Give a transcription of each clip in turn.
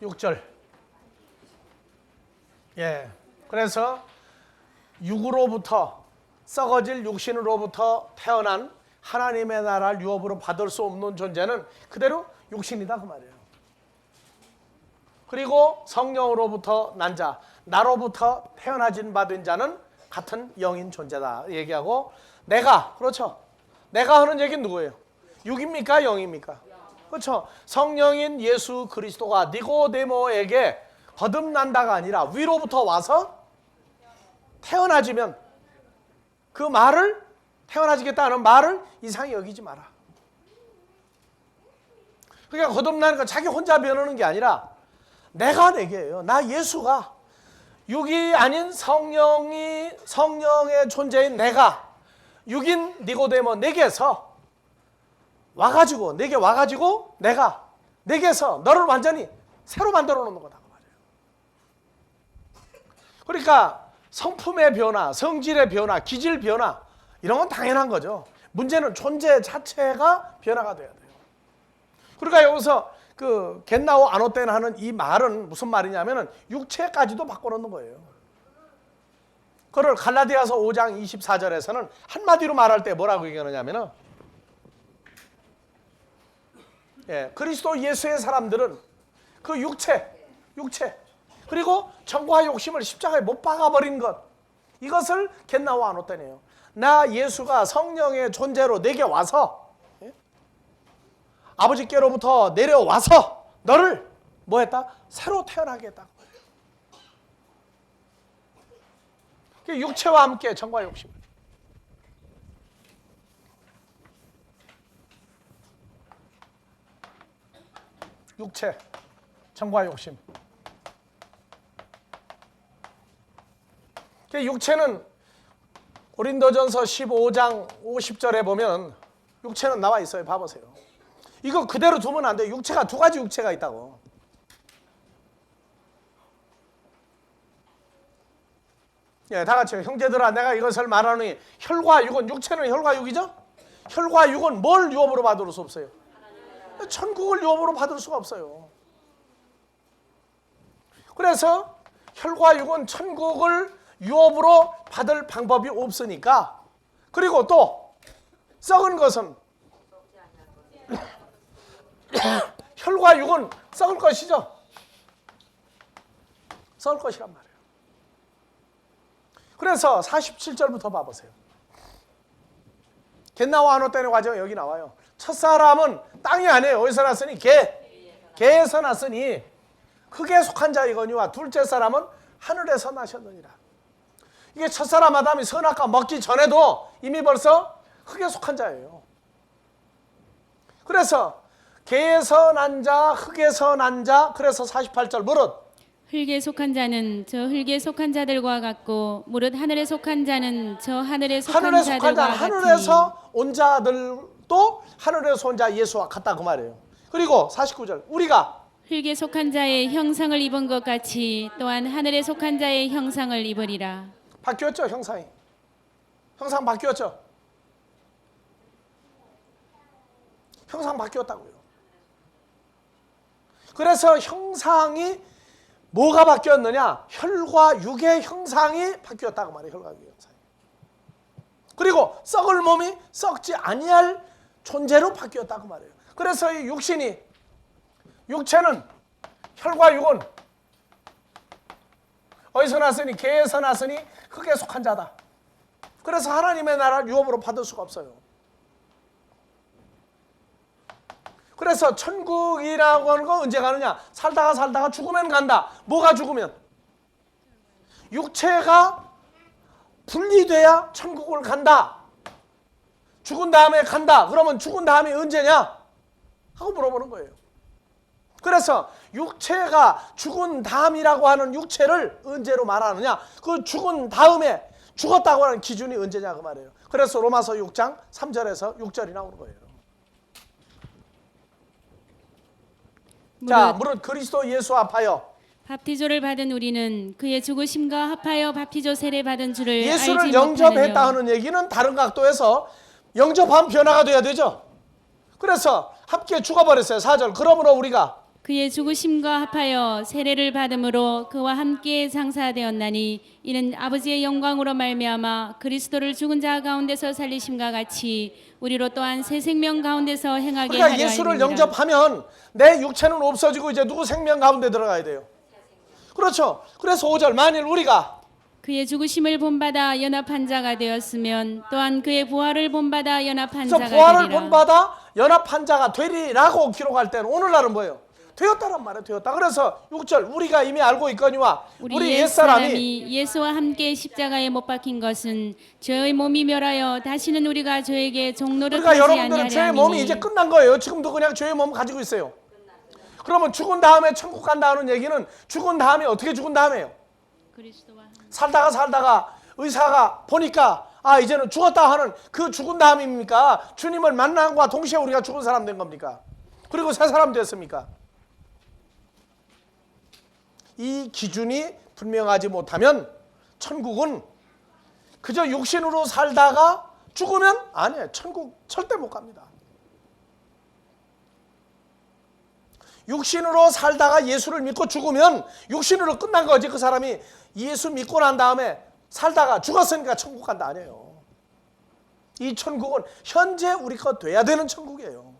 6절. 예. 그래서 육으로부터 썩어질 육신으로부터 태어난 하나님의 나라를 유업으로 받을 수 없는 존재는 그대로 육신이다 그 말이에요. 그리고 성령으로부터 난 자, 나로부터 태어나진 바 된 자는 같은 영인 존재다 얘기하고, 내가, 그렇죠, 내가 하는 얘기는 누구예요? 육입니까 영입니까? 그렇죠. 성령인 예수 그리스도가 니고데모에게 거듭난다가 아니라 위로부터 와서 태어나지면 그 말을, 태어나지겠다는 말을 이상히 여기지 마라. 그러니까 거듭나는 건 자기 혼자 변하는 게 아니라 내가 내게예요. 나 예수가, 육이 아닌 성령의 존재인 내가, 육인 니고데모 내게서 와가지고, 내게 와가지고 내가 내게서 너를 완전히 새로 만들어 놓는 거다 그 말이에요. 그러니까 성품의 변화, 성질의 변화, 기질 변화, 이런 건 당연한 거죠. 문제는 존재 자체가 변화가 돼야 돼요. 그러니까 여기서 그 겟나오 아노테나 하는 이 말은 무슨 말이냐면은 육체까지도 바꿔놓는 거예요. 그걸 갈라디아서 5장 24절에서는 한마디로 말할 때 뭐라고 얘기하느냐면은, 예, 그리스도 예수의 사람들은 그 육체 그리고 정과 욕심을 십자가에 못 박아버린 것, 이것을 겟나오 아노테네요. 나 예수가 성령의 존재로 내게 와서, 예? 아버지께로부터 내려와서 너를 뭐 했다? 새로 태어나게 했다. 육체와 함께 정과 욕심. 육체, 정과 욕심. 육체는 고린도전서 15장 50절에 보면 육체는 나와 있어요. 봐보세요. 이거 그대로 두면 안 돼요. 육체가 두 가지 육체가 있다고. 예, 다 같이요. 형제들아, 내가 이것을 말하노니 혈과 육은, 육체는 혈과 육이죠? 혈과 육은 뭘 유업으로 받을 수 없어요? 천국을 유업으로 받을 수가 없어요. 그래서 혈과 육은 천국을 유업으로 받을 방법이 없으니까, 그리고 또 썩은 것은 혈과 육은 썩을 것이죠. 썩을 것이란 말이에요. 그래서 47절부터 봐보세요. 겟나오 아노테네 과정 여기 나와요. 첫사람은 땅이 아니에요. 어디서 났으니? 개에서 났으니 흙에 속한 자이거니와 둘째 사람은 하늘에서 나셨느니라. 이게 첫사람 아담이 선악과 먹기 전에도 이미 벌써 흙에 속한 자예요. 그래서 개에서 난 자, 흙에서 난 자, 그래서 48절 무릇 흙에 속한 자는 저 흙에 속한 자들과 같고 무릇 하늘에 속한 자는 저 하늘에 속한 자들과 같으니. 하늘에서 온 자들도 하늘에서 온 자 예수와 같다 그 말이에요. 그리고 49절 우리가 흙에 속한 자의 형상을 입은 것 같이 또한 하늘에 속한 자의 형상을 입으리라. 바뀌었죠. 형상이. 형상 바뀌었죠. 형상 바뀌었다고요. 그래서 형상이 뭐가 바뀌었느냐? 혈과 육의 형상이 바뀌었다고 말해요. 혈과 육의 형상이. 그리고 썩을 몸이 썩지 아니할 존재로 바뀌었다고 말해요. 그래서 이 육체는, 혈과 육은 어디서 났으니? 개에서 났으니 흙에 속한 자다. 그래서 하나님의 나라를 유업으로 받을 수가 없어요. 그래서 천국이라고 하는 건 언제 가느냐? 살다가 죽으면 간다. 뭐가 죽으면? 육체가 분리돼야 천국을 간다. 죽은 다음에 간다. 그러면 죽은 다음에 언제냐? 하고 물어보는 거예요. 그래서 육체가 죽은 다음이라고 하는 육체를 언제로 말하느냐? 그 죽은 다음에 죽었다고 하는 기준이 언제냐 그 말이에요. 그래서 로마서 6장 3절에서 6절이 나오는 거예요. 자, 무릇 그리스도 예수 합하여 밥티조를 받은 우리는 그의 죽으심과 합하여 밥티조 세례 받은 줄을 예수를 알지 영접했다 못하느뇨. 하는 얘기는 다른 각도에서 영접한 변화가 돼야 되죠. 그래서 함께 죽어버렸어요. 4절 그러므로 우리가 그의 죽으심과 합하여 세례를 받음으로 그와 함께 장사되었나니 이는 아버지의 영광으로 말미암아 그리스도를 죽은 자 가운데서 살리심과 같이 우리로 또한 새 생명 가운데서 행하게 그러니까 하려 예수를 함이니라. 영접하면 내 육체는 없어지고 이제 누구 생명 가운데 들어가야 돼요. 그렇죠. 그래서 5절 만일 우리가 그의 죽으심을 본받아 연합한 자가 되었으면 또한 그의 부활을 본받아 연합한 그래서 자가 부활을 되리라. 본받아 연합한 자가 되리라고 기록할 때는 오늘날은 뭐예요? 되었다란 말이에요. 되었다. 그래서 6절 우리가 이미 알고 있거니와 우리 옛사람이 예수와 함께 십자가에 못 박힌 것은 죄의 몸이 멸하여 다시는 우리가 죄에게 종노릇하지 그러니까 여러분들은 아니하려 죄의 몸이 함이니. 이제 끝난 거예요. 지금도 그냥 죄의 몸 가지고 있어요. 그러면 죽은 다음에 천국 간다는 얘기는 죽은 다음에 어떻게 죽은 다음에요? 그리스도와 살다가 의사가 보니까 아 이제는 죽었다 하는 그 죽은 다음입니까? 주님을 만남과 동시에 우리가 죽은 사람 된 겁니까? 그리고 새 사람 됐습니까? 이 기준이 분명하지 못하면 천국은 그저 육신으로 살다가 죽으면 아니에요. 천국 절대 못 갑니다. 육신으로 살다가 예수를 믿고 죽으면 육신으로 끝난 거지. 그 사람이 예수 믿고 난 다음에 살다가 죽었으니까 천국 간다 아니에요. 이 천국은 현재 우리 것 돼야 되는 천국이에요.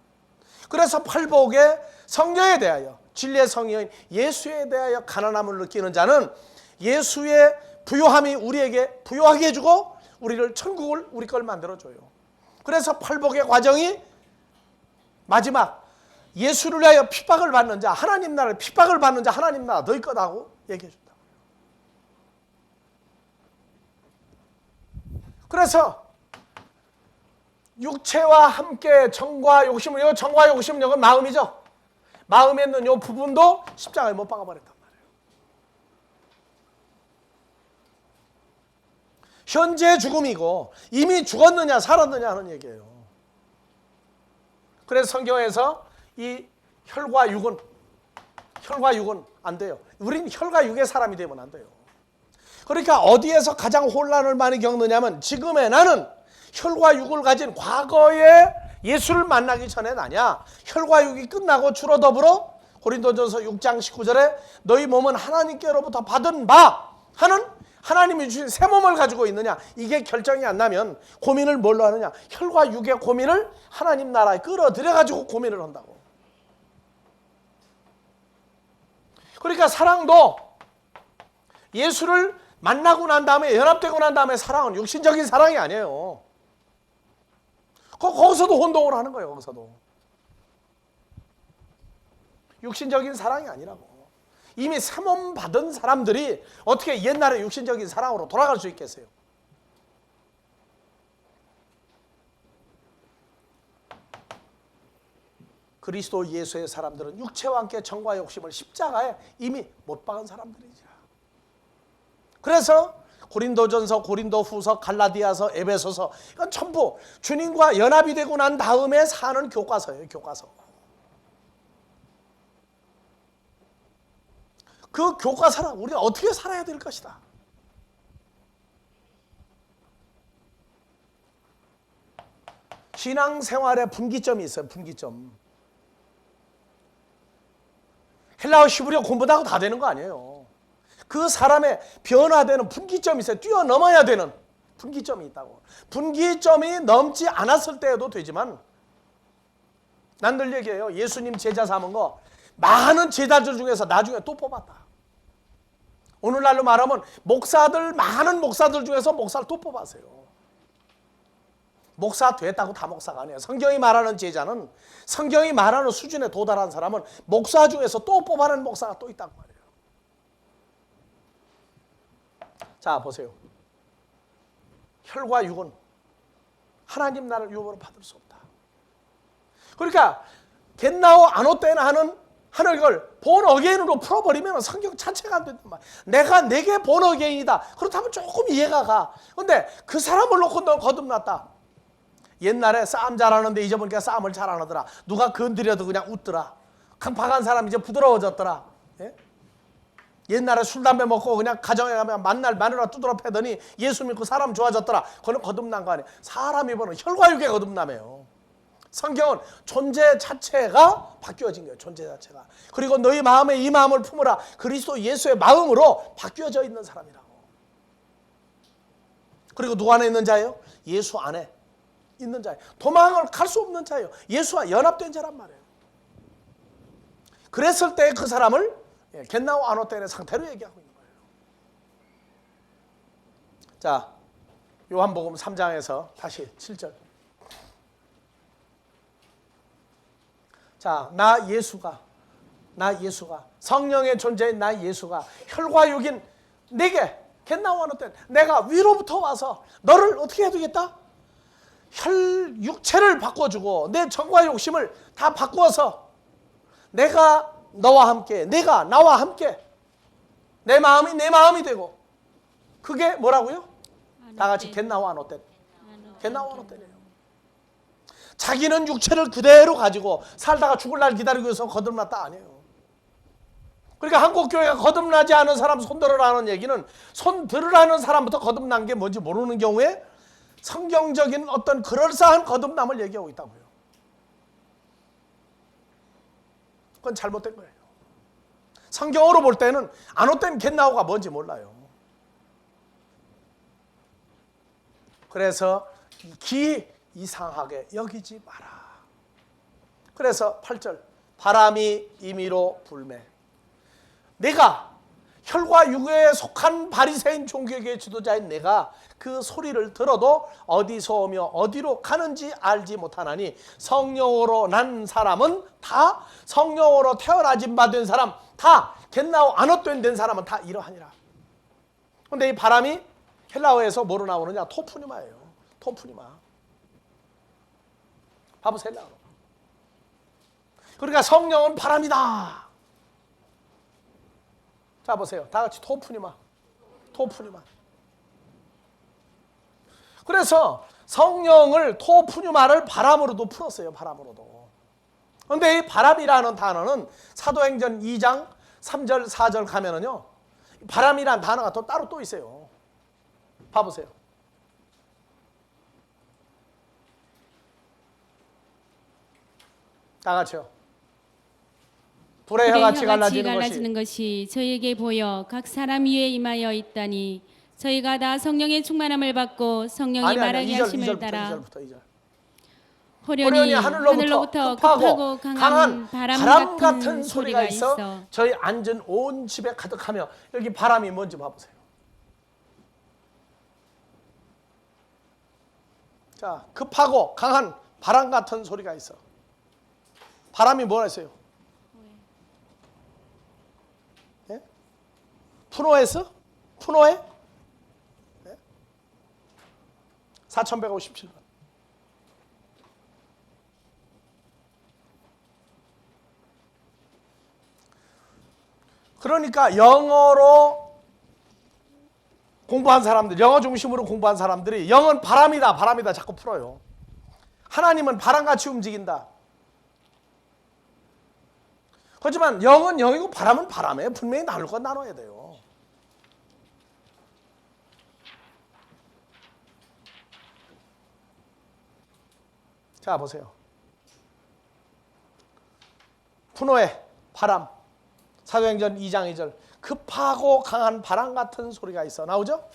그래서 팔복의 성령에 대하여 진리의 성령인 예수에 대하여 가난함을 느끼는 자는 예수의 부요함이 우리에게 부요하게 해주고 우리를 천국을 우리 걸 만들어줘요. 그래서 팔복의 과정이 마지막 예수를 위하여 핍박을 받는 자 하나님 나라를 핍박을 받는 자 하나님 나라 너희 거다고 얘기해 준다. 그래서 육체와 함께 정과 욕심을, 요 정과 욕심은 이건 마음이죠. 마음에 있는 요 부분도 십자가에 못 박아버렸단 말이에요. 현재 죽음이고 이미 죽었느냐 살았느냐 하는 얘기예요. 그래서 성경에서 이 혈과 육은 안 돼요. 우린 혈과 육의 사람이 되면 안 돼요. 그러니까 어디에서 가장 혼란을 많이 겪느냐면 지금의 나는 혈과 육을 가진 과거에 예수를 만나기 전에 나냐 혈과 육이 끝나고 주로 더불어 고린도전서 6장 19절에 너희 몸은 하나님께로부터 받은 바 하는 하나님이 주신 새 몸을 가지고 있느냐 이게 결정이 안 나면 고민을 뭘로 하느냐 혈과 육의 고민을 하나님 나라에 끌어들여 가지고 고민을 한다고. 그러니까 사랑도 예수를 만나고 난 다음에 연합되고 난 다음에 사랑은 육신적인 사랑이 아니에요. 거기서도 혼동을 하는 거예요. 거기서도 육신적인 사랑이 아니라고. 이미 새 몸 받은 사람들이 어떻게 옛날에 육신적인 사랑으로 돌아갈 수 있겠어요? 그리스도 예수의 사람들은 육체와 함께 정과 욕심을 십자가에 이미 못 박은 사람들이죠. 그래서 고린도전서, 고린도후서, 갈라디아서, 에베소서 이건 전부 주님과 연합이 되고 난 다음에 사는 교과서예요. 교과서. 그 교과서랑 우리가 어떻게 살아야 될 것이다. 신앙생활에 분기점이 있어요. 분기점. 헬라어 히브리어 공부하고 다 되는 거 아니에요. 그 사람의 변화되는 분기점이 있어요. 뛰어넘어야 되는 분기점이 있다고. 분기점이 넘지 않았을 때에도 되지만 난 늘 얘기해요. 예수님 제자 삼은 거 많은 제자들 중에서 나중에 또 뽑았다. 오늘날로 말하면 목사들 많은 목사들 중에서 목사를 또 뽑았어요. 목사 됐다고 다 목사가 아니에요. 성경이 말하는 제자는 성경이 말하는 수준에 도달한 사람은 목사 중에서 또 뽑아낸 목사가 또 있단 말이에요. 자 보세요. 혈과 육은 하나님 나라를 유업으로 받을 수 없다. 그러니까 겟나오 아노떼나 하는 걸 본 어게인으로 풀어버리면 성경 자체가 안 된단 말이야. 내게 본 어게인이다. 그렇다면 조금 이해가 가. 근데 그 사람을 놓고 너 거듭났다. 옛날에 싸움 잘하는데 잊어보니까 싸움을 잘 안 하더라. 누가 건드려도 그냥 웃더라. 강팍한 사람 이제 부드러워졌더라. 예? 옛날에 술 담배 먹고 그냥 가정에 가면 만날 마누라 두드러 패더니 예수 믿고 사람 좋아졌더라. 그건 거듭난 거 아니에요. 사람이 보는 혈과 육의 거듭남이에요. 성경은 존재 자체가 바뀌어진 거예요. 존재 자체가. 그리고 너희 마음에 이 마음을 품으라. 그리스도 예수의 마음으로 바뀌어져 있는 사람이라고. 그리고 누구 안에 있는 자예요? 예수 안에 있는 자예요. 도망을 갈 수 없는 자예요. 예수와 연합된 자란 말이에요. 그랬을 때 그 사람을 겟나우 아노텐의 상태로 얘기하고 있는 거예요. 자, 요한복음 3장에서 다시 7절. 자, 나 예수가 성령의 존재인 나 예수가 혈과 육인 내게 겟나우 아노텐 내가 위로부터 와서 너를 어떻게 해두겠다? 육체를 바꿔주고 내 정과 욕심을 다 바꾸어서 내가 너와 함께, 내가 나와 함께 내 마음이 내 마음이 되고 그게 뭐라고요? 다 같이 겟나우 아노텐. 겟나우 아노텐이에요. 자기는 육체를 그대로 가지고 살다가 죽을 날 기다리고 있어서 거듭났다 아니에요. 그러니까 한국교회가 거듭나지 않은 사람 손들으라는 얘기는 손들으라는 사람부터 거듭난 게 뭔지 모르는 경우에 성경적인 어떤 그럴싸한 거듭남을 얘기하고 있다고요. 그건 잘못된 거예요. 성경으로 볼 때는 아노텐 겟나우가 뭔지 몰라요. 그래서 이상하게 여기지 마라. 그래서 8절 바람이 임의로 불매. 내가 혈과 육에 속한 바리새인 종교계의 지도자인 내가 그 소리를 들어도 어디서 오며 어디로 가는지 알지 못하나니 성령으로 난 사람은 다 성령으로 태어나진 바 된 사람 다 겟나우 아노텐 된 사람은 다 이러하니라. 그런데 이 바람이 헬라어에서 뭐로 나오느냐? 토푸니마예요. 토푸니마. 봐보세요. 헬라어로. 그러니까 성령은 바람이다. 자 보세요. 다 같이 토푸니마. 토푸니마. 그래서 성령을 토푸니마를 바람으로도 풀었어요. 바람으로도. 그런데 이 바람이라는 단어는 사도행전 2장 3절 4절 가면은요. 바람이라는 단어가 또 따로 또 있어요. 봐보세요. 다 같이요. 불의 혀같이 갈라지는 것이 저희에게 보여 각 사람 위에 임하여 있다니 저희가 다 성령의 충만함을 받고 성령이 말하게 하심을 따라 2절. 호련히 하늘로부터 급하고 강한 바람 같은 소리가 있어 저희 앉은 온 집에 가득하며. 여기 바람이 뭔지 봐보세요. 자, 급하고 강한 바람 같은 소리가 있어. 바람이 뭐라 했어요? 예? 푸노에스? 푸노에? 예? 4157번. 그러니까 영어로 공부한 사람들, 영어 중심으로 공부한 사람들이 영은 바람이다, 바람이다 자꾸 풀어요. 하나님은 바람같이 움직인다. 하지만 영은 영이고 바람은 바람에 분명히 나눌 건 나눠야 돼요. 자 보세요. 푸노의 바람. 사도행전 2장 2절. 급하고 강한 바람 같은 소리가 있어. 나오죠?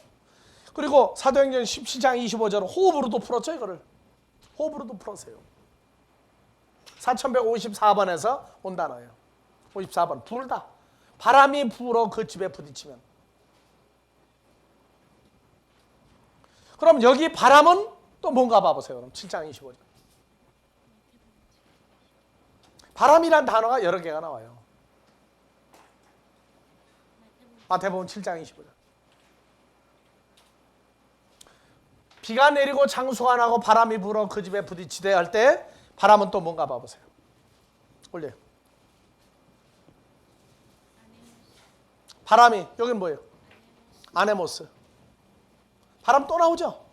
그리고 사도행전 17장 25절 호흡으로도 풀었죠. 이거를. 호흡으로도 풀었어요. 4154번에서 온 단어예요. 54번. 불다. 바람이 불어 그 집에 부딪히면. 그럼 여기 바람은 또 뭔가 봐보세요. 그럼 7장 25절. 바람이란 단어가 여러 개가 나와요. 마태복음 7장 25절. 비가 내리고 장수가 나고 바람이 불어 그 집에 부딪히되 할 때 바람은 또 뭔가 봐보세요. 올려요. 바람이 여긴 뭐예요? 아네모스. 바람 또 나오죠?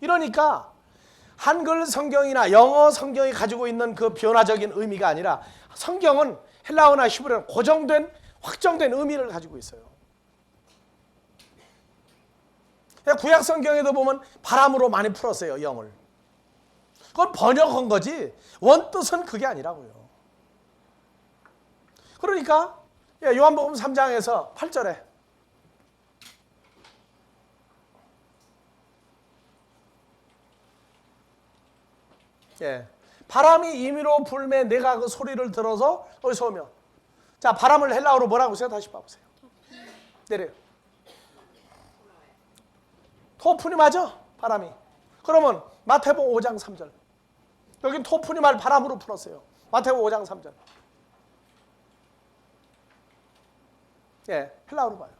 이러니까 한글 성경이나 영어 성경이 가지고 있는 그 변화적인 의미가 아니라 성경은 헬라어나 히브리어는 고정된 확정된 의미를 가지고 있어요. 구약 성경에도 보면 바람으로 많이 풀었어요. 영을. 그건 번역한 거지 원뜻은 그게 아니라고요. 그러니까 요한복음 3장에서 8절에 바람이 임의로 불매 내가 그 소리를 들어서 어디서 오며. 자, 바람을 헬라어로 뭐라고 하세요? 다시 봐보세요. 내려요. 토프니 맞아? 바람이. 그러면 마태복음 5장 3절. 여긴 토프니 말 바람으로 풀었어요. 마태복음 5장 3절. 헬라어로 봐요.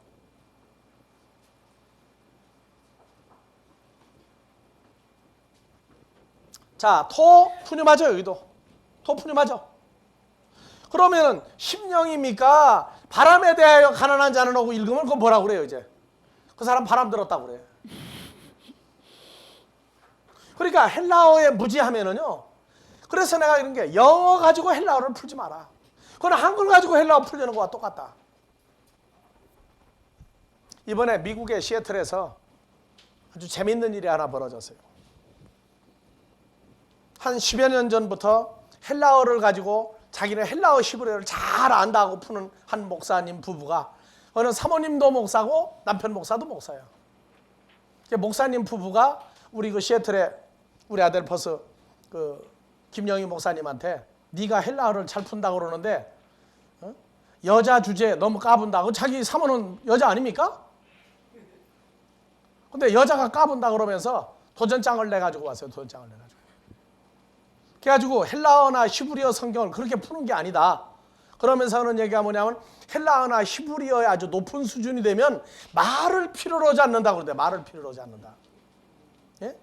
자, 토프니 맞아 여기도. 토프니 맞아. 그러면은 심령입니까? 바람에 대하여 가난한 자는 오고 읽으면 그건 뭐라고 그래요 이제? 그 사람 바람 들었다고 그래. 그러니까 헬라어에 무지하면은요. 그래서 내가 이런 게 영어 가지고 헬라어를 풀지 마라. 그건 한글 가지고 헬라어 풀려는 거와 똑같다. 이번에 미국의 시애틀에서 아주 재밌는 일이 하나 벌어졌어요. 한 10여 년 전부터 헬라어를 가지고 자기는 헬라어 히브리어를 잘 안다고 푸는 한 목사님 부부가 어느 사모님도 목사고 남편 목사도 목사예요. 목사님 부부가 우리 그 시애틀에 우리 아들 버스 그 김영희 목사님한테 네가 헬라어를 잘 푼다고 그러는데 여자 주제 너무 까분다고. 자기 사모는 여자 아닙니까? 근데 여자가 까분다 그러면서 도전장을 내가지고 왔어요. 도전장을 내가지고. 그래가지고 헬라어나 히브리어 성경을 그렇게 푸는 게 아니다. 그러면서는 얘기가 뭐냐면 헬라어나 히브리어의 아주 높은 수준이 되면 말을 필요로 하지 않는다고 그러는데 말을 필요로 하지 않는다. 예?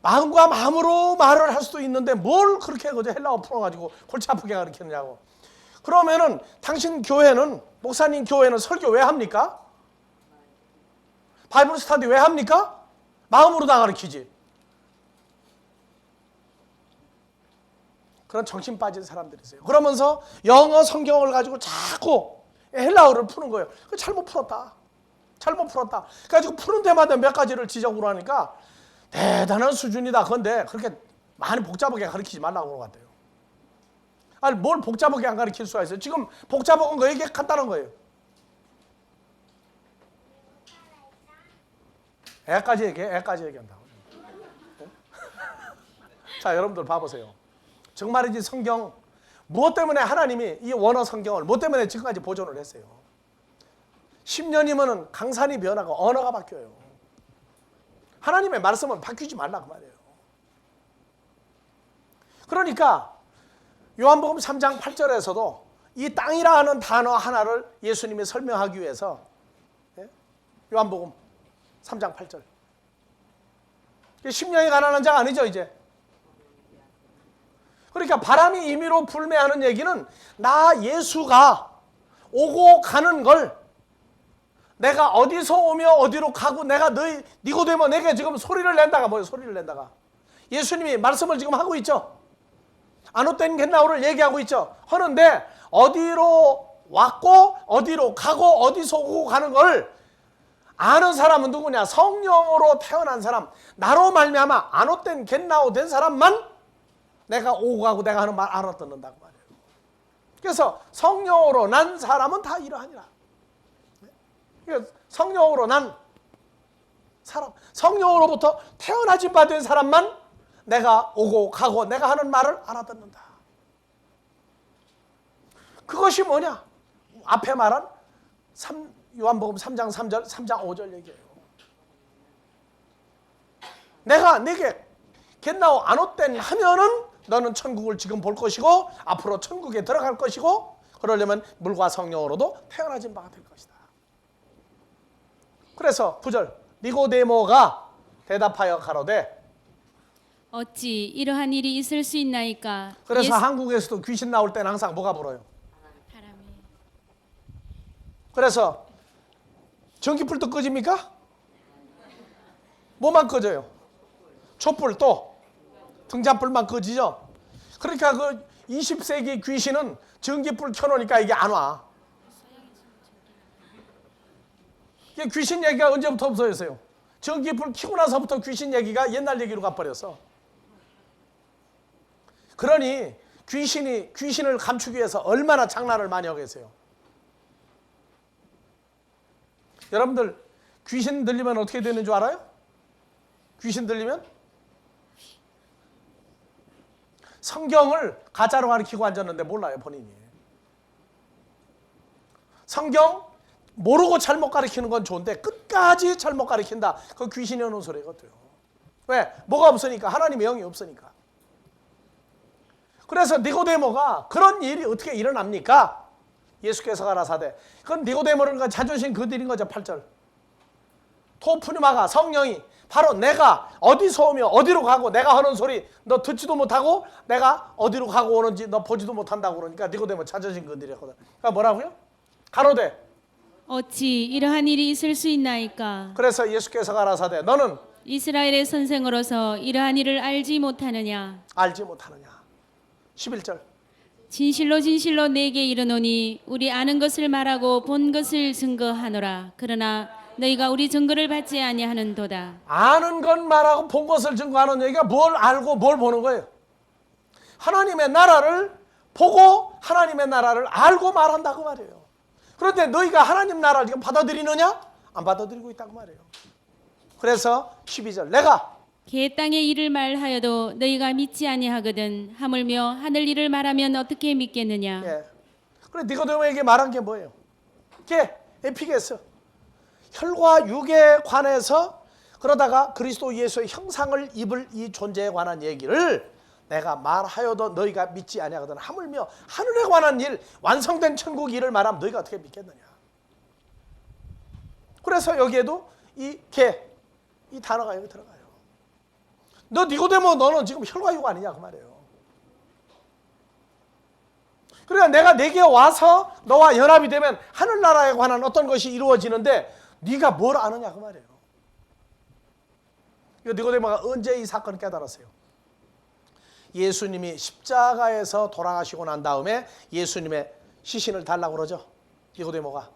마음과 마음으로 말을 할 수도 있는데 뭘 그렇게 헬라어 풀어가지고 골치 아프게 가르치느냐고. 그러면은 당신 교회는 목사님 교회는 설교 왜 합니까? 바이블 스터디 왜 합니까? 마음으로 다 가르치지. 그런 정신 빠진 사람들이세요. 그러면서 영어 성경을 가지고 자꾸 헬라어를 푸는 거예요. 잘못 풀었다. 잘못 풀었다. 그래가지고 푸는 데마다 몇 가지를 지적으로 하니까 대단한 수준이다. 그런데 그렇게 많이 복잡하게 가르치지 말라고 그런 것 같아요. 아니 뭘 복잡하게 안 가르칠 수가 있어요. 지금 복잡한 거 이게 간단한 거예요. 애까지 얘기한다고. 자, 여러분들 봐보세요. 정말이지 성경 무엇 때문에 하나님이 이 원어 성경을 무엇 때문에 지금까지 보존을 했어요. 10년이면 강산이 변하고 언어가 바뀌어요. 하나님의 말씀은 바뀌지 말라 그 말이에요. 그러니까 요한복음 3장 8절에서도 이 땅이라 하는 단어 하나를 예수님이 설명하기 위해서 요한복음 3장 8절. 심령이 가난한 자가 아니죠 이제. 그러니까 바람이 임의로 불매하는 얘기는 나 예수가 오고 가는 걸 내가 어디서 오며 어디로 가고 내가 너희 니고데모 내게 지금 소리를 낸다가 뭐예요? 소리를 낸다가 예수님이 말씀을 지금 하고 있죠. 아노된 겟나우를 얘기하고 있죠. 하는데 어디로 왔고 어디로 가고 어디서 오고 가는 걸 아는 사람은 누구냐? 성령으로 태어난 사람, 나로 말미암아 아노된 겟나우 된 사람만 내가 오고 가고 내가 하는 말 알아듣는다고 말이에요. 그래서 성령으로 난 사람은 다 이러하니라. 성령으로 난 사람, 성령으로부터 태어나진 바 된 사람만 내가 오고 가고 내가 하는 말을 알아듣는다. 그것이 뭐냐? 앞에 말한 요한복음 3장 3절, 3장 5절 얘기예요. 내가 네게 겟나우 아노된 하면은 너는 천국을 지금 볼 것이고 앞으로 천국에 들어갈 것이고 그러려면 물과 성령으로도 태어나진 바가 될 것이다. 그래서 9절 니고데모가 대답하여 가로되 어찌 이러한 일이 있을 수 있나이까. 그래서 한국에서도 귀신 나올 때는 항상 뭐가 불어요? 바람이. 그래서 전기불도 꺼집니까? 뭐만 꺼져요? 촛불 또 등잔불만 꺼지죠. 그러니까 그 20세기 귀신은 전기불 켜놓으니까 이게 안 와. 이게 귀신 얘기가 언제부터 없어졌어요? 전기불 켜고 나서부터 귀신 얘기가 옛날 얘기로 가버렸어. 그러니 귀신을 감추기 위해서 얼마나 장난을 많이 하고 계세요. 여러분들 귀신 들리면 어떻게 되는 줄 알아요? 귀신 들리면 성경을 가짜로 가르치고 앉았는데 몰라요, 본인이. 성경 모르고 잘못 가르치는 건 좋은데 끝까지 잘못 가르친다. 그건 귀신이 오는 소리거든요. 왜? 뭐가 없으니까. 하나님의 영이 없으니까. 그래서 니고데모가 그런 일이 어떻게 일어납니까? 예수께서 가라사대. 그건 니고데모는 자존심 건드린 거죠. 8절. 토프니마가 성령이 바로 내가 어디서 오며 어디로 가고 내가 하는 소리 너 듣지도 못하고 내가 어디로 가고 오는지 너 보지도 못한다고 그러니까 니고데모 자존심 건드렸거든. 그러니까 뭐라고요? 가로되 어찌 이러한 일이 있을 수 있나이까. 그래서 예수께서 가라사대 너는 이스라엘의 선생으로서 이러한 일을 알지 못하느냐. 알지 못하느냐. 11절. 진실로 진실로 내게 이르노니 우리 아는 것을 말하고 본 것을 증거하노라. 그러나 너희가 우리 증거를 받지 아니하는도다. 아는 건 말하고 본 것을 증거하는 얘기가 뭘 알고 뭘 보는 거예요. 하나님의 나라를 보고 하나님의 나라를 알고 말한다고 말이에요. 그런데 너희가 하나님 나라를 지금 받아들이느냐? 안 받아들이고 있다고 말이에요. 그래서 12절 내가 개 땅의 일을 말하여도 너희가 믿지 아니하거든. 하물며 하늘 일을 말하면 어떻게 믿겠느냐. 예. 그래 니고데모에게 말한 게 뭐예요? 게 에피게스. 혈과 육에 관해서 그러다가 그리스도 예수의 형상을 입을 이 존재에 관한 얘기를 내가 말하여도 너희가 믿지 아니하거든. 하물며 하늘에 관한 일, 완성된 천국 일을 말하면 너희가 어떻게 믿겠느냐. 그래서 여기에도 이 단어가 여기 들어가요. 너 니고데모 너는 지금 혈과 육 아니냐 그 말이에요. 그러니까 내가 내게 와서 너와 연합이 되면 하늘나라에 관한 어떤 것이 이루어지는데 네가 뭘 아느냐 그 말이에요. 이거 니고데모가 언제 이 사건을 깨달았어요? 예수님이 십자가에서 돌아가시고 난 다음에 예수님의 시신을 달라고 그러죠. 니고데모가.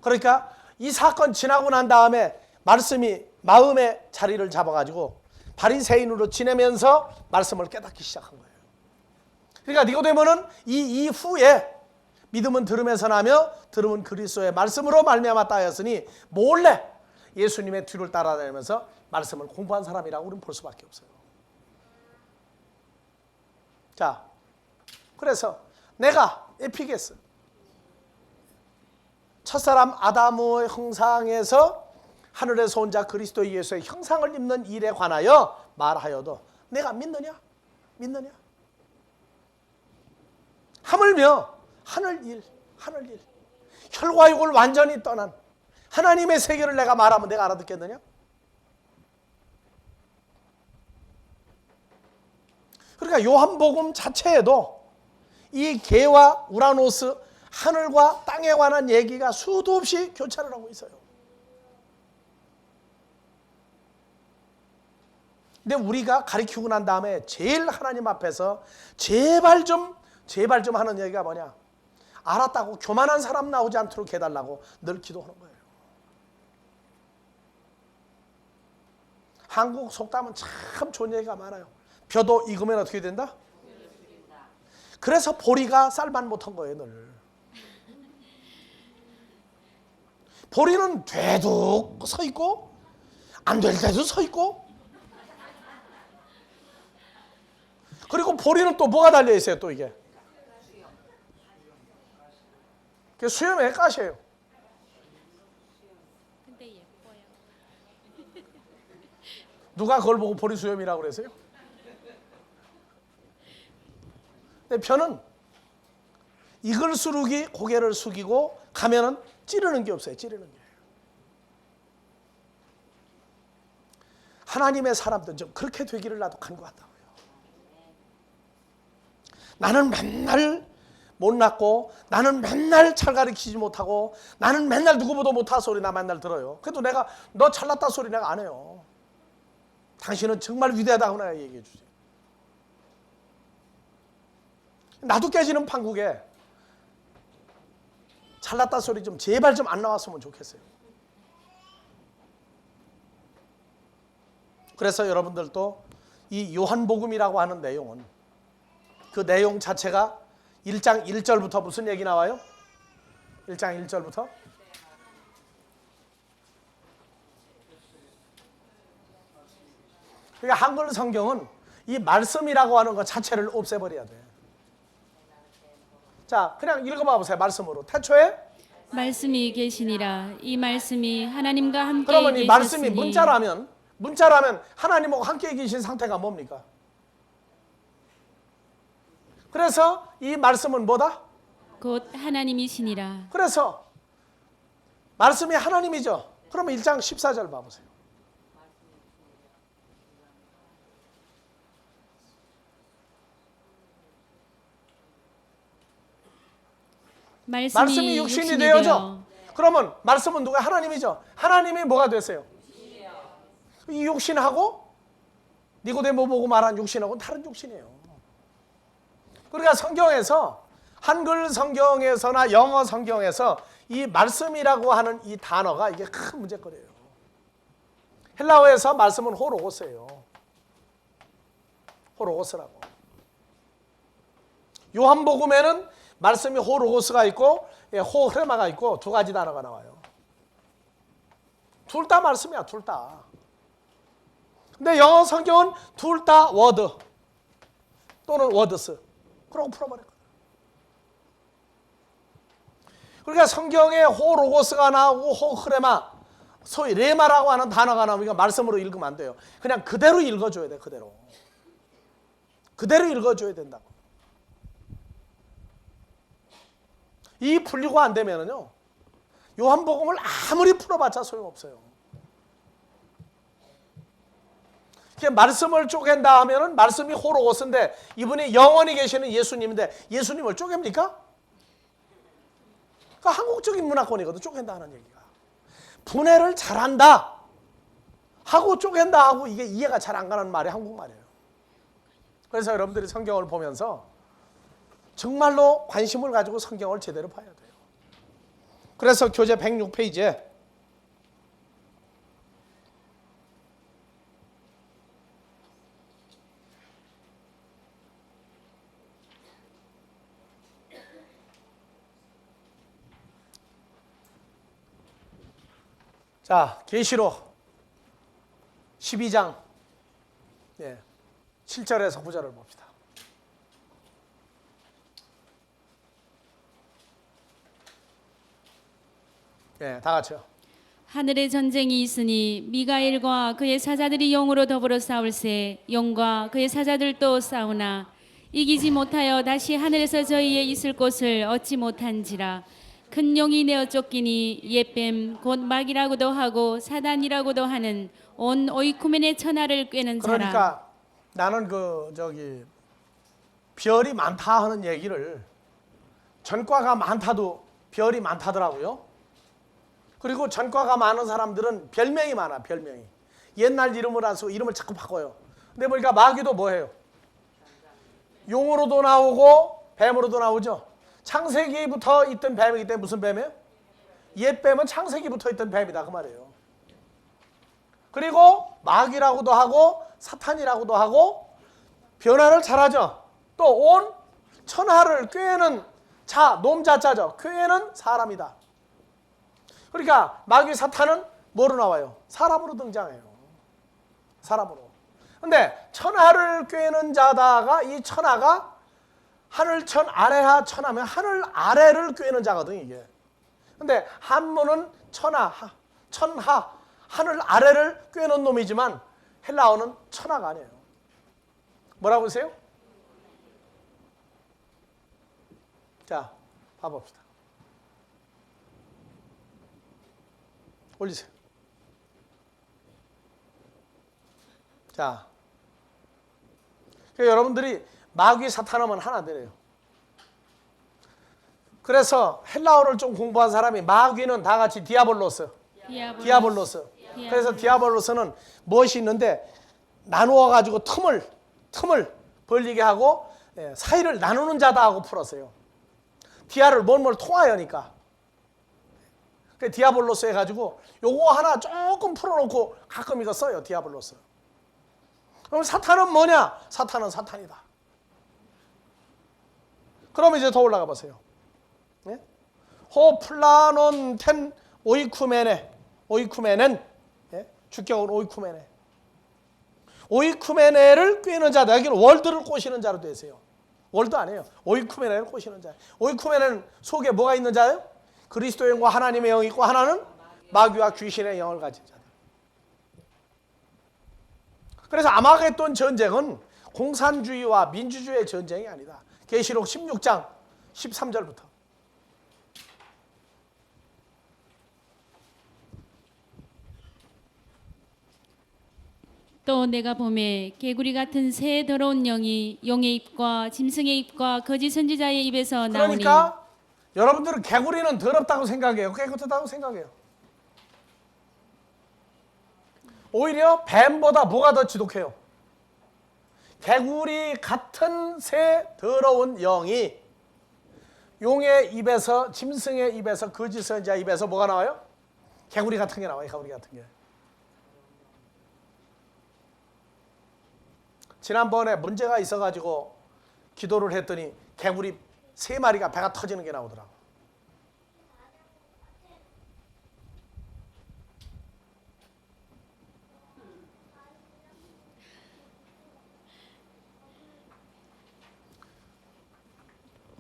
그러니까 이 사건 지나고 난 다음에 말씀이 마음의 자리를 잡아가지고 바리새인으로 지내면서 말씀을 깨닫기 시작한 거예요. 그러니까 니고데모는 이 이후에 믿음은 들음에서 나며 들음은 그리스도의 말씀으로 말미암았다 하였으니 몰래 예수님의 뒤를 따라다니면서 말씀을 공부한 사람이라고 우리는 볼 수밖에 없어요. 자, 그래서 내가 에피게스 첫사람 아담의 형상에서 하늘에서 온 자 그리스도 예수의 형상을 입는 일에 관하여 말하여도 내가 믿느냐? 믿느냐? 하물며 하늘 일. 혈과 육을 완전히 떠난 하나님의 세계를 내가 말하면 내가 알아듣겠느냐? 그러니까 요한복음 자체에도 이 개와 우라노스, 하늘과 땅에 관한 얘기가 수도 없이 교차를 하고 있어요. 근데 우리가 가르치고 난 다음에 제일 하나님 앞에서 제발 좀 하는 얘기가 뭐냐? 알았다고 교만한 사람 나오지 않도록 해달라고 늘 기도하는 거예요. 한국 속담은 참 좋은 얘기가 많아요. 벼도 익으면 어떻게 된다? 그래서 보리가 쌀만 못한 거예요, 늘. 보리는 돼도 서 있고 안 될 때도 서 있고, 그리고 보리는 또 뭐가 달려 있어요? 또 이게 수염의 가시예요. 근데 예뻐요. 누가 그걸 보고 보리 수염이라고 그랬어요? 근데 벼는 이글수룩이 고개를 숙이고 가면은 찌르는 게 없어요. 찌르는 게. 하나님의 사람들은 좀 그렇게 되기를 나도 간구한다고요. 나는 맨날 못났고, 나는 맨날 잘 가르치지 못하고, 나는 맨날 누구보다 못한 소리 나 맨날 들어요. 그래도 내가 너 잘났다 소리 내가 안 해요. 당신은 정말 위대하다고 내가 얘기해 주지. 나도 깨지는 판국에 잘났다 소리 좀 제발 좀 안 나왔으면 좋겠어요. 그래서 여러분들도 이 요한복음이라고 하는 내용은 그 내용 자체가 1장 1절부터 무슨 얘기 나와요? 1장 1절부터 그러니까 한글 성경은 이 말씀이라고 하는 것 자체를 없애버려야 돼. 자, 그냥 읽어봐 보세요. 말씀으로. 태초에 말씀이 계시니라. 이 말씀이 하나님과 함께 그러면 이 말씀이 계셨으니 문자라면 하나님하고 함께 계신 상태가 뭡니까? 그래서 이 말씀은 뭐다? 곧 하나님이시니라. 그래서 말씀이 하나님이죠. 그러면 1장 14절 봐보세요. 말씀이 육신이 되어져. 그러면 말씀은 누가? 하나님이죠. 하나님이 뭐가 됐어요? 이 육신하고 니고데모 보고 말한 육신하고는 다른 육신이에요. 그러니까 성경에서 한글 성경에서나 영어 성경에서 이 말씀이라고 하는 이 단어가 이게 큰 문제거리예요. 헬라어에서 말씀은 호로고스예요. 호로고스라고. 요한복음에는 말씀이 호로고스가 있고 호흐레마가 있고 두 가지 단어가 나와요. 둘 다 말씀이야, 둘 다. 근데 영어 성경은 둘 다 워드 또는 워드스 그러고 풀어버릴 거예요. 그러니까 성경에 호로고스가 나오고 호흐레마, 소위 레마라고 하는 단어가 나오니까 말씀으로 읽으면 안 돼요. 그냥 그대로 읽어줘야 돼, 그대로. 그대로 읽어줘야 된다고. 이 분리가 안 되면은요, 요한복음을 아무리 풀어봤자 소용없어요. 말씀을 쪼갠다 하면은 말씀이 호로고스인데 이분이 영원히 계시는 예수님인데 예수님을 쪼갭니까? 그러니까 한국적인 문화권이거든, 쪼갠다 하는 얘기가. 분해를 잘한다 하고 쪼갠다 하고 이게 이해가 잘 안 가는 말이 한국말이에요. 그래서 여러분들이 성경을 보면서 정말로 관심을 가지고 성경을 제대로 봐야 돼요. 그래서 교재 106페이지에 자, 계시록 12장 7절에서 9절을 봅시다. 다 같이요. 하늘에 전쟁이 있으니 미가엘과 그의 사자들이 영으로 더불어 싸울세 영과 그의 사자들도 싸우나 이기지 못하여 다시 하늘에서 저희의 있을 곳을 얻지 못한지라. 큰 용이 내어 쫓기니 옛뱀 곧 마귀라고도 하고 사단이라고도 하는 온 오이쿠멘의 천하를 꿰는 자라. 그러니까 나는 별이 많다 하는 얘기를 전과가 많다도 별이 많다더라고요. 그리고 전과가 많은 사람들은 별명이 많아, 별명이. 옛날 이름을 안 쓰고 이름을 자꾸 바꿔요. 근데 보니까 마귀도 뭐예요? 용으로도 나오고 뱀으로도 나오죠. 창세기부터 있던 뱀이기 때문에 무슨 뱀이에요? 옛뱀은 창세기부터 있던 뱀이다 그 말이에요. 그리고 마귀라고도 하고 사탄이라고도 하고 변화를 잘하죠. 또 온 천하를 꿰는 자, 놈자자죠. 꿰는 사람이다. 그러니까 마귀 사탄은 뭐로 나와요? 사람으로 등장해요. 사람으로. 근데 천하를 꿰는 자다가 이 천하가 하늘천 아래하 천하면 하늘 아래를 꿰는 자거든 이게. 근데 한문은 천하, 하늘 아래를 꿰는 놈이지만 헬라어는 천하가 아니에요. 뭐라고 하세요? 자, 봐봅시다. 올리세요. 자, 여러분들이 마귀 사탄하면 하나 되래요. 그래서 헬라어를 좀 공부한 사람이 마귀는 다 같이 디아볼로스. 그래서 디아볼로스는 무엇이 있는데 나누어 가지고 틈을 벌리게 하고 사이를 나누는 자다 하고 풀었어요. 디아를 뭘 통하여니까. 그 디아볼로스 해가지고 요거 하나 조금 풀어놓고 가끔 이거 써요, 디아볼로스. 그럼 사탄은 뭐냐? 사탄은 사탄이다. 그럼 이제 더 올라가 보세요. 네? 호 플라논 텐 오이쿠메네. 오이쿠메는 주격은 오이쿠메네. 오이쿠메네를 꿰는 자다. 여기는 월드를 꼬시는 자로 되세요. 월드 아니에요. 오이쿠메네를 꼬시는 자. 오이쿠메네는 속에 뭐가 있는 자예요? 그리스도의 영과 하나님의 영이 있고 하나는 마귀와 귀신의 영을 가진 자들. 그래서 아마겟돈 전쟁은 공산주의와 민주주의의 전쟁이 아니다. 계시록 16장 13절부터. 또 내가 보매 개구리 같은 새 더러운 영이 용의 입과 짐승의 입과 거짓 선지자의 입에서 나오니. 그러니까 여러분들은 개구리는 더럽다고 생각해요? 깨끗하다고 생각해요? 오히려 뱀보다 뭐가 더 지독해요? 개구리 같은 새 더러운 영이 용의 입에서, 짐승의 입에서, 거짓 선지자의 입에서 뭐가 나와요? 개구리 같은 게 나와요. 개구리 같은 게. 지난번에 문제가 있어가지고 기도를 했더니 개구리 3마리가 배가 터지는 게 나오더라고.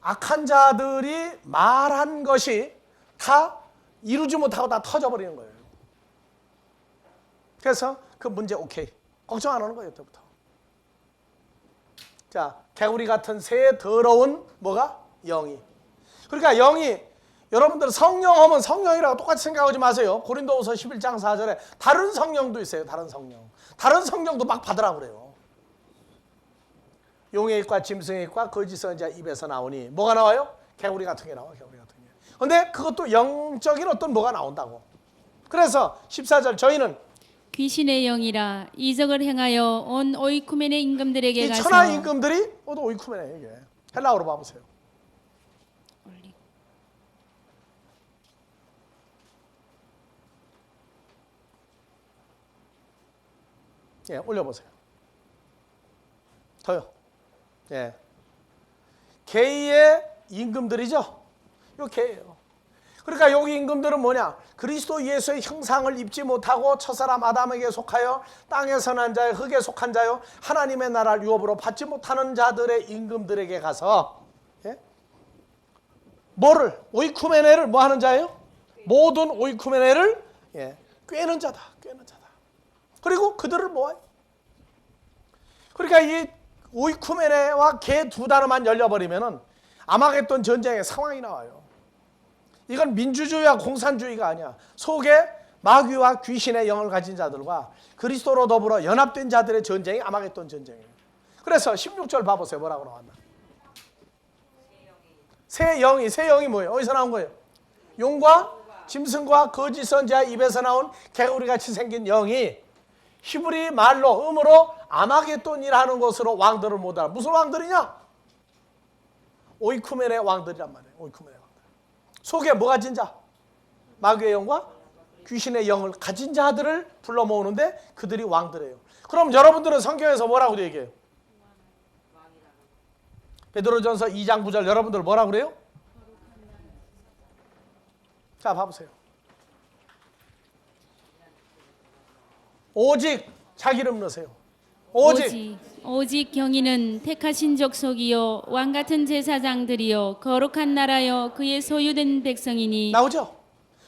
악한 자들이 말한 것이 다 이루지 못하고 다 터져버리는 거예요. 그래서 그 문제 오케이. 걱정 안 하는 거예요. 그때부터. 자, 개구리 같은 새 더러운 뭐가? 영이. 그러니까 영이, 여러분들 성령 하면 성령이라고 똑같이 생각하지 마세요. 고린도후서 11장 4절에 다른 성령도 있어요. 다른 성령. 다른 성령도 막 받으라고 그래요. 용의 입과 짐승의 입과 거짓 선지자 입에서 나오니 뭐가 나와요? 개구리 같은 게 나와. 개구리 같은 게. 근데 그것도 영적인 어떤 뭐가 나온다고. 그래서 14절 저희는 귀신의 영이라 이적을 행하여 온 오이쿠멘의 임금들에게 이 가서. 천하 임금들이 모두 오이쿠멘이에요. 이게 헬라어로 봐보세요. 예, 올려보세요. 더요. 예, 개의 임금들이죠. 요 개예요. 그러니까 여기 임금들은 뭐냐? 그리스도 예수의 형상을 입지 못하고 첫사람 아담에게 속하여 땅에서 난 자여 흙에 속한 자여 하나님의 나라를 유업으로 받지 못하는 자들의 임금들에게 가서 뭐를? 오이쿠메네를 뭐 하는 자예요? 모든 오이쿠메네를 꿰는 자다. 꿰는 자다. 그리고 그들을 모아요. 그러니까 이 오이쿠메네와 개 두 단어만 열려버리면은 아마겟돈 전쟁의 상황이 나와요. 이건 민주주의와 공산주의가 아니야. 속에 마귀와 귀신의 영을 가진 자들과 그리스도로 더불어 연합된 자들의 전쟁이 아마겟돈 전쟁이에요. 그래서 16절 봐보세요. 뭐라고 나왔나? 새 영이 뭐예요? 어디서 나온 거예요? 용과 짐승과 거짓 선지자 입에서 나온 개구리같이 생긴 영이 히브리 말로 음으로 아마겟돈이라는 것으로 왕들을 모으다. 무슨 왕들이냐? 오이쿠멘의 왕들이란 말이에요. 오이쿠멘의 왕들. 속에 뭐 가진 자? 마귀의 영과 귀신의 영을 가진 자들을 불러 모으는데 그들이 왕들이에요. 그럼 여러분들은 성경에서 뭐라고 얘기해요? 베드로전서 2장 9절 여러분들 뭐라고 그래요? 자, 봐보세요. 오직 자기 이름 넣으세요. 오직 경인은 택하신 족속이요 왕 같은 제사장들이요 거룩한 나라요 그의 소유된 백성이니. 나오죠?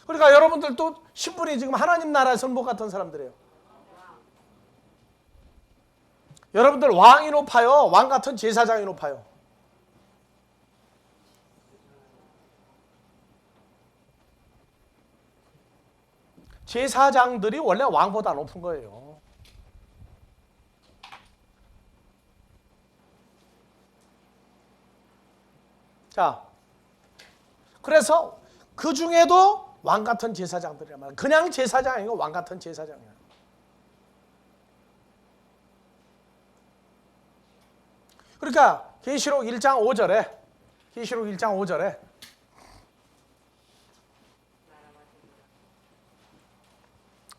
그러니까 여러분들도 신분이 지금 하나님 나라의 선복 같은 사람들이에요. 여러분들 왕이 높아요. 왕 같은 제사장이 높아요. 제사장들이 원래 왕보다 높은 거예요. 자, 그래서 그 중에도 왕 같은 제사장들이란 말이에요. 그냥 제사장이 아니고 왕 같은 제사장이에요. 그러니까 계시록 1장 5절에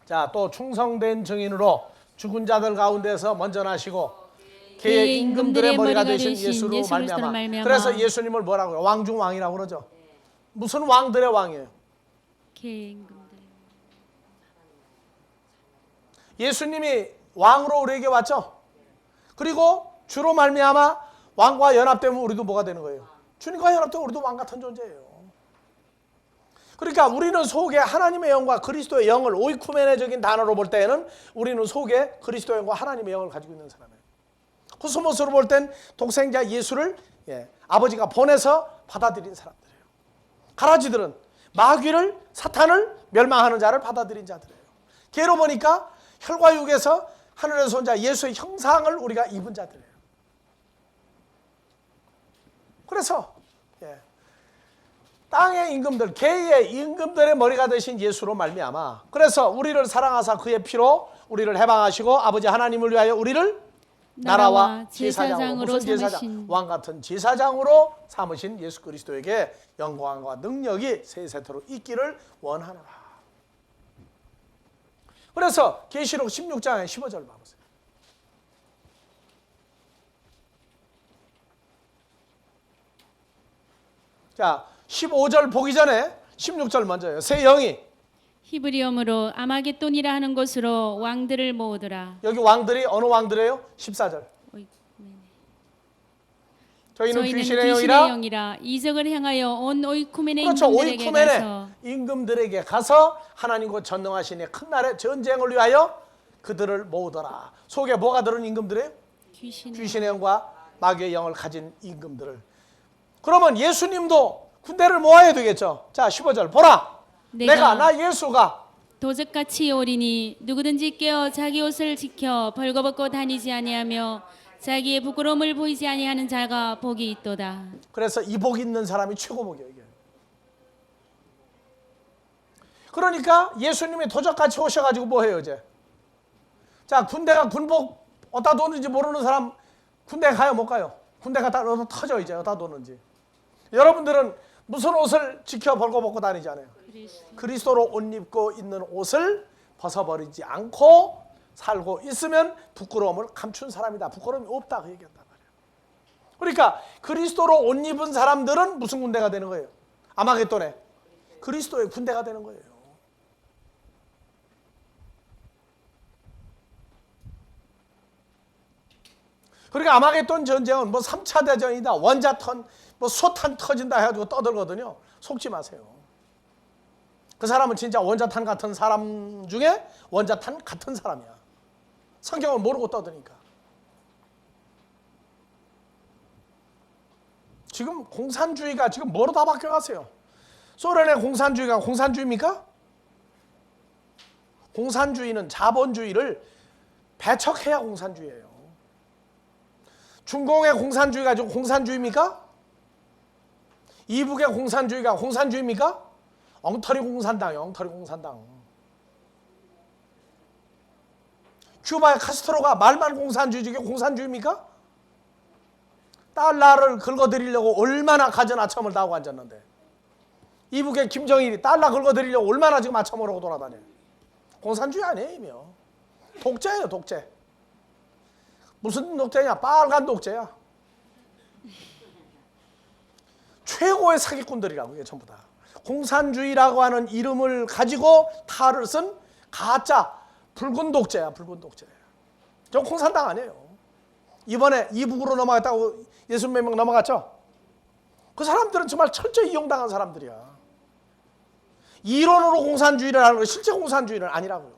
자, 또 충성된 증인으로 죽은 자들 가운데서 먼저 나시고 그의 그의 임금들의 머리가 되신 예수로 예수 그리스도로 말미암아. 말미암아. 그래서 예수님을 뭐라고요? 왕중 왕이라고 그러죠. 무슨 왕들의 왕이에요? 예수님이 왕으로 우리에게 왔죠. 그리고 주로 말미암아 왕과 연합되면 우리도 뭐가 되는 거예요? 주님과 연합되면 우리도 왕 같은 존재예요. 그러니까 우리는 속에 하나님의 영과 그리스도의 영을 오이쿠메네적인 단어로 볼 때에는 우리는 속에 그리스도의 영과 하나님의 영을 가지고 있는 사람이에요. 코스모스로 볼 땐 독생자 예수를 아버지가 보내서 받아들인 사람들이에요. 가라지들은 마귀를, 사탄을 멸망하는 자를 받아들인 자들이에요. 개로 보니까 혈과 육에서 하늘에서 온 자 예수의 형상을 우리가 입은 자들이에요. 그래서 땅의 임금들, 개의 임금들의 머리가 되신 예수로 말미암아. 그래서 우리를 사랑하사 그의 피로 우리를 해방하시고 아버지 하나님을 위하여 우리를 나라와 제사장으로, 무슨 제사장? 왕 같은 제사장으로 삼으신 예수 그리스도에게 영광과 능력이 세세토록 있기를 원하노라. 그래서 계시록 16장의 15절 봐보세요. 자, 15절 보기 전에 16절 먼저요. 새 영이 히브리어로 아마겟돈이라 하는 곳으로 왕들을 모으더라. 여기 왕들이 어느 왕들이에요? 14절. 저희는 귀신의 영이라 이적을 향하여 온 오이쿠멘의 그렇죠. 임금들에게 오이쿠멘의 가서 임금들에게 가서 하나님과 전능하신 큰 날의 전쟁을 위하여 그들을 모으더라. 속에 뭐가 들은 임금들이에요? 귀신의 영과 마귀의 영을 가진 임금들을. 그러면 예수님도 군대를 모아야 되겠죠. 자, 15절 보라. 내가 나 예수가 도적같이 오리니 누구든지 깨어 자기 옷을 지켜 벌거벗고 다니지 아니하며 자기의 부끄러움을 보이지 아니하는 자가 복이 있도다. 그래서 이 복 있는 사람이 최고 복이에요. 이게. 그러니까 예수님이 도적같이 오셔가지고 뭐 해요 이제? 자, 군대가 군복 어디다 도는지 모르는 사람 군대 가요 못 가요? 군대 갔다 어디다 터져 이제 어디다 도는지. 여러분들은 무슨 옷을 지켜 벌거벗고 다니잖아요. 그리스도로 옷 입고 있는 옷을 벗어버리지 않고 살고 있으면 부끄러움을 감춘 사람이다. 부끄러움이 없다 그 얘기한단 말이에요. 그러니까 그리스도로 옷 입은 사람들은 무슨 군대가 되는 거예요? 아마겟돈에 그리스도의 군대가 되는 거예요. 그러니까 아마겟돈 전쟁은 뭐 3차 대전이다, 원자탄, 뭐 소탄 터진다 해가지고 떠들거든요. 속지 마세요. 그 사람은 진짜 원자탄 같은 사람 중에 원자탄 같은 사람이야. 성경을 모르고 떠드니까. 지금 공산주의가 지금 뭐로 다 바뀌어가세요? 소련의 공산주의가 공산주의입니까? 공산주의는 자본주의를 배척해야 공산주의예요. 중공의 공산주의가 지금 공산주의입니까? 이북의 공산주의가 공산주의입니까? 엉터리 공산당이에요. 엉터리 공산당. 큐바의 카스트로가 말만 공산주의지 이게 공산주의입니까? 달러를 긁어드리려고 얼마나 가전 아첨을 다하고 앉았는데 이북의 김정일이 달러 긁어드리려고 얼마나 지금 아첨을 하고 돌아다녀요. 공산주의 아니에요. 이며 독재예요. 독재. 무슨 독재냐? 빨간 독재야. 최고의 사기꾼들이라고 이게 전부 다. 공산주의라고 하는 이름을 가지고 탈을 쓴 가짜 붉은 독재야. 붉은 독재. 저 공산당 아니에요. 이번에 이북으로 넘어갔다고 60몇 명 넘어갔죠? 그 사람들은 정말 철저히 이용당한 사람들이야. 이론으로 공산주의를 하는 거 실제 공산주의는 아니라고요.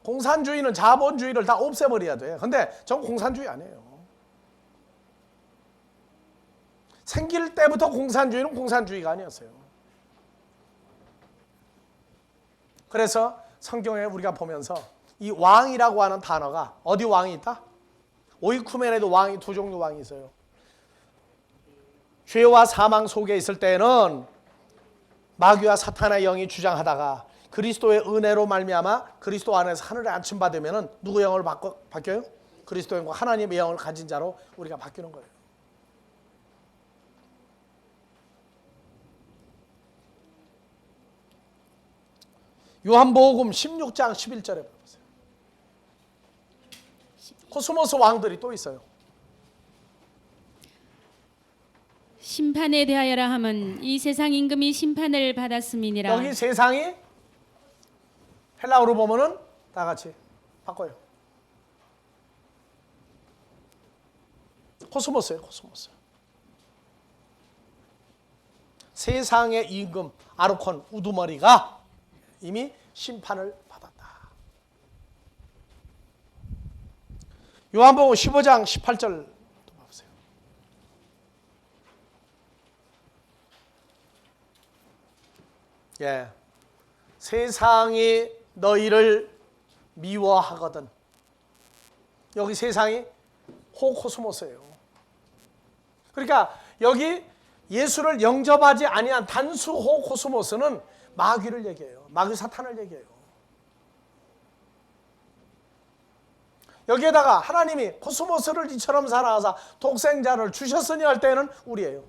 공산주의는 자본주의를 다 없애버려야 돼. 근데 전 공산주의 아니에요. 생길 때부터 공산주의는 공산주의가 아니었어요. 그래서 성경에 우리가 보면서 이 왕이라고 하는 단어가 어디 왕이 있다? 오이쿠멘에도 왕이 두 종류 왕이 있어요. 죄와 사망 속에 있을 때는 마귀와 사탄의 영이 주장하다가 그리스도의 은혜로 말미암아 그리스도 안에서 하늘에 안침받으면 누구 영을 바뀌어요? 그리스도 영과 하나님의 영을 가진 자로 우리가 바뀌는 거예요. 요한복음 16장 11절에 보세요. 코스모스 왕들이 또 있어요. 심판에 대하여라 함은 이 세상 임금이 심판을 받았음이니라. 여기 세상이 헬라어로 보면은 다 같이 바꿔요. 코스모스예요, 코스모스. 세상의 임금 아르콘 우두머리가 이미 심판을 받았다. 요한복음 15장 18절 보세요. 예, 세상이 너희를 미워하거든. 여기 세상이 호코스모스예요. 그러니까 여기 예수를 영접하지 아니한 단수 호코스모스는 마귀를 얘기해요. 마귀 사탄을 얘기해요. 여기에다가 하나님이 코스모스를 이처럼 사랑하사 독생자를 주셨으니 할 때는 우리예요.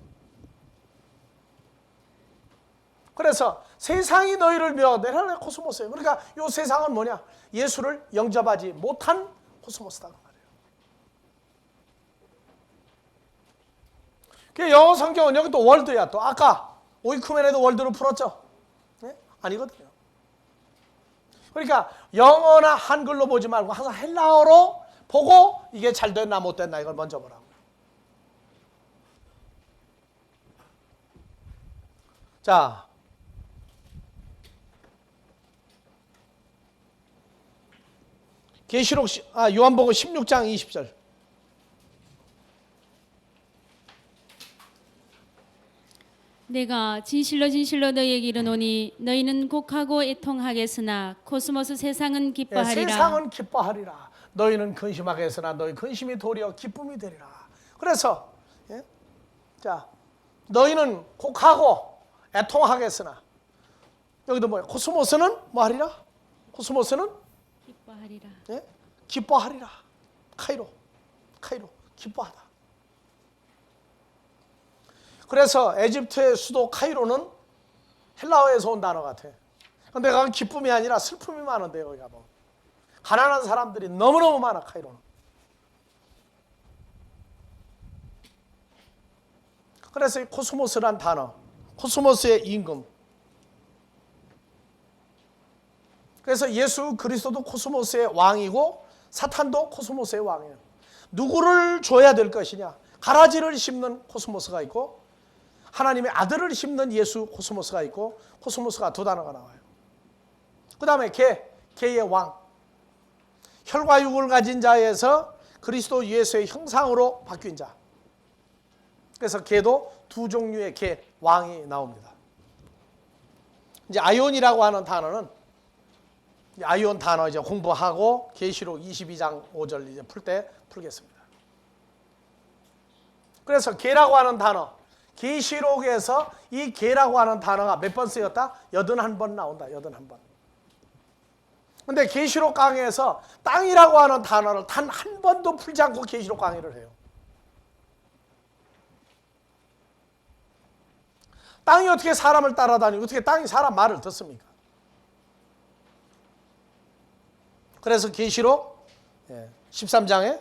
그래서 세상이 너희를 미워하거든. 하나님의 코스모스예요. 그러니까 이 세상은 뭐냐? 예수를 영접하지 못한 코스모스다. 영어 성경은 여기 또 월드야. 또 아까 오이쿠멘에도 월드로 풀었죠? 네? 아니거든요. 그러니까 영어나 한글로 보지 말고 항상 헬라어로 보고 이게 잘 됐나 못 됐나 이걸 먼저 보라고. 자, 계시록 요한복음 16장 20절. 내가 진실로 진실로 너희에게 이르노니 너희는 곡하고 애통하겠으나 코스모스 세상은 기뻐하리라. 예, 세상은 기뻐하리라. 너희는 근심하겠으나 너희 근심이 도리어 기쁨이 되리라. 그래서 예? 자, 너희는 곡하고 애통하겠으나 여기도 뭐야? 코스모스는 뭐 하리라? 코스모스는 기뻐하리라. 예? 기뻐하리라. 카이로 기뻐하다. 그래서 에집트의 수도 카이로는 헬라어에서 온 단어 같아. 근데 그건 기쁨이 아니라 슬픔이 많은데 여기 가보면 가난한 사람들이 너무너무 많아. 카이로는. 그래서 이 코스모스란 단어, 코스모스의 임금. 그래서 예수 그리스도도 코스모스의 왕이고 사탄도 코스모스의 왕이에요. 누구를 줘야 될 것이냐? 가라지를 심는 코스모스가 있고 하나님의 아들을 심는 예수 코스모스가 있고 코스모스가 두 단어가 나와요. 그 다음에 개의 왕. 혈과 육을 가진 자에서 그리스도 예수의 형상으로 바뀐 자. 그래서 개도 두 종류의 개, 왕이 나옵니다. 이제 아이온이라고 하는 단어는 아이온 단어 이제 공부하고 계시록 22장 5절 이제 풀 때 풀겠습니다. 그래서 개라고 하는 단어 계시록에서 이 개라고 하는 단어가 몇 번 쓰였다? 81번 나온다. 81번. 근데 계시록 강의에서 땅이라고 하는 단어를 단 한 번도 풀지 않고 계시록 강의를 해요. 땅이 어떻게 사람을 따라다니고 어떻게 땅이 사람 말을 듣습니까? 그래서 계시록 13장에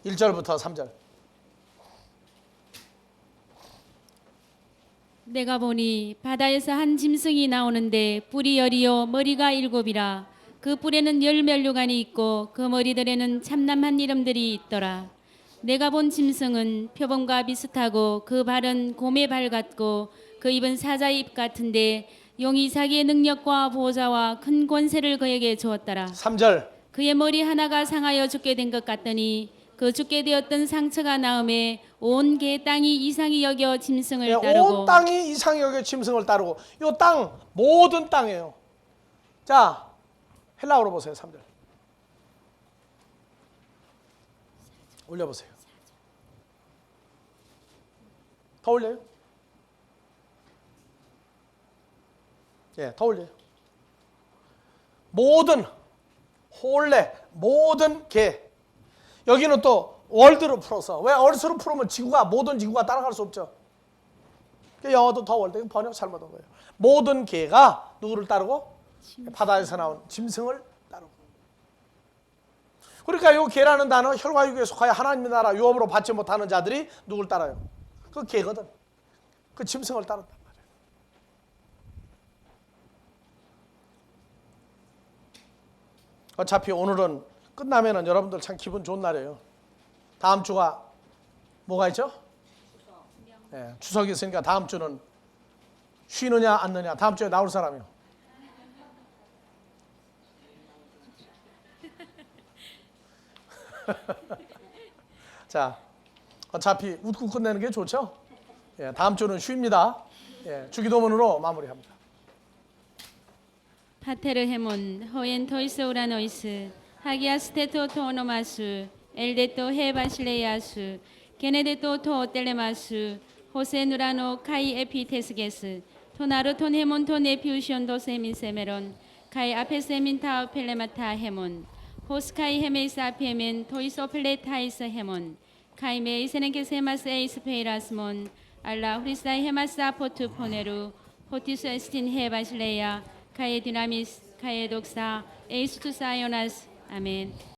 1절부터 3절. 내가 보니 바다에서 한 짐승이 나오는데 뿔이 10이요 머리가 7이라. 그 뿔에는 10면류관이 있고 그 머리들에는 참남한 이름들이 있더라. 내가 본 짐승은 표범과 비슷하고 그 발은 곰의 발 같고 그 입은 사자의 입 같은데 용이 자기의 능력과 보좌와 큰 권세를 그에게 주었더라. 3절. 그의 머리 하나가 상하여 죽게 된 것 같더니 그 죽게 되었던 상처가 나음에 온 개 땅이 이상히 여겨 짐승을 따르고 온 땅이 이상히 여겨 짐승을 따르고 이 땅 모든 땅이에요. 자, 헬라어로 보세요. 3절. 올려보세요. 더 올려요? 예, 더 올려요. 모든 홀레 모든 개. 여기는 또 월드로 풀어서 왜 얼스로 풀으면 지구가 모든 지구가 따라갈 수 없죠. 영어도 더 월드 번역 잘못한 거예요. 모든 개가 누구를 따르고? 바다에서 나온 짐승을 따르고. 그러니까 이 개라는 단어 혈과육에 속하여 하나님의 나라 유업으로 받지 못하는 자들이 누굴 따라요? 그 개거든. 그 짐승을 따른단 말이에요. 어차피 오늘은 끝나면은 여러분들 참 기분 좋은 날이에요. 다음 주가 뭐가 있죠? 네, 추석이 있으니까 다음 주는 쉬느냐 앉느냐. 다음 주에 나올 사람이요. 자, 어차피 웃고 끝내는 게 좋죠? 예, 다음 주는 쉽니다. 예, 주기도문으로 마무리합니다. 파테르 헤몬 호엔 토이스 우라노이스 하기아스테토 토노마스 엘데토 헤바실레야스 게네데토 토 텔레마스 호세 누라노 카이 에피테스게스 토나르 톤 헤몬 토 네피우시온 도세민 세메론 카이 아페세민 타우 펠레마타 헤몬 호스카이 헤메이스 아페멘 토이스 오펠레타이스 헤몬 카이 메이세넨케 세마스 에이스 페이라스몬 알라 후리사이 헤마스 아포트 포네루 호티스 에스틴 헤바실레야 카의 디나미스, 카의 독사, 에이스투 사이오나스, 아멘.